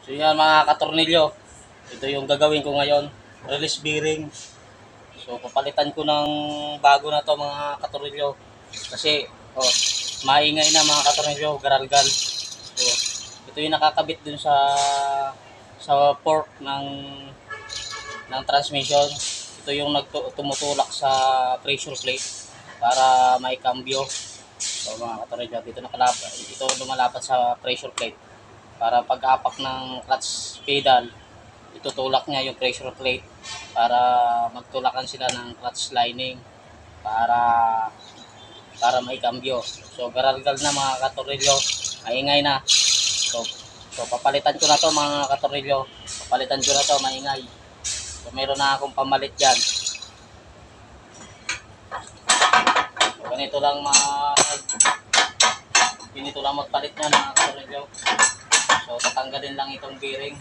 So yan mga katornilyo, ito yung gagawin ko ngayon, release bearing. So papalitan ko ng bago na to mga katornilyo. Kasi maingay na mga katornilyo, garalgal. So ito yung nakakabit dun sa fork ng transmission. Ito yung tumutulak sa pressure plate para may cambio. So mga katornilyo, dito nakalapat, ito lumalapat sa pressure plate para pag-apak ng clutch pedal, itutulak niya yung pressure plate para magtulakan sila ng clutch lining para may cambio. So garalgal na mga katornilyo, maingay na. So papalitan ko na to mga katornilyo, papalitan ko na to, maingay. So meron na akong pamalit dyan. So ganito lang magpalit niya mga katornilyo. So tatanggalin lang itong bearing.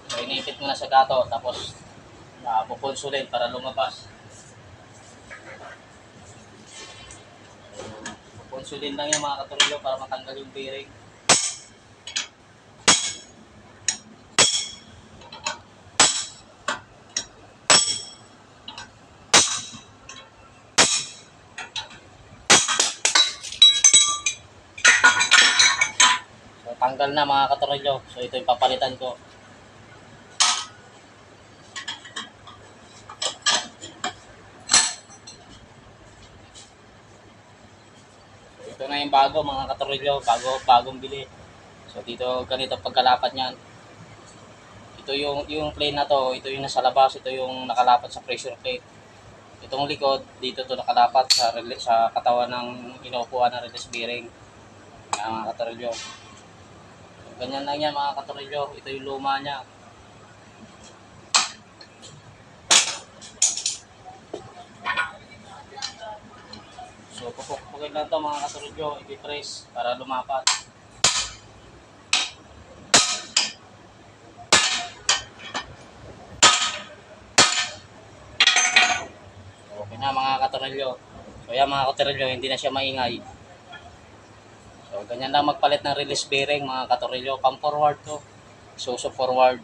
So inipit mo na sa gato, tapos pupulsulin para lumabas. Pupulsulin lang yung mga katornilyo para matanggal yung bearing. So tanggal na mga katornilyo. So ito yung papalitan ko. Ito na yung bago mga katornilyo, bagong bili. So dito ganito pagkalapat niyan. Ito yung plane na to, ito yung nasa labas, ito yung nakalapat sa pressure plate. Itong likod, dito to nakalapat sa katawan ng inuupuan ng release bearing. Mga katornilyo. So, ganyan lang yan mga katornilyo, ito yung luma niya. So pupukpukin lang to mga katornilyo, i-press para lumapat. Okay na mga katornilyo. So yan mga katornilyo, hindi na siya maingay. So ganyan lang magpalit ng release bearing mga katornilyo, pang forward to. So forward.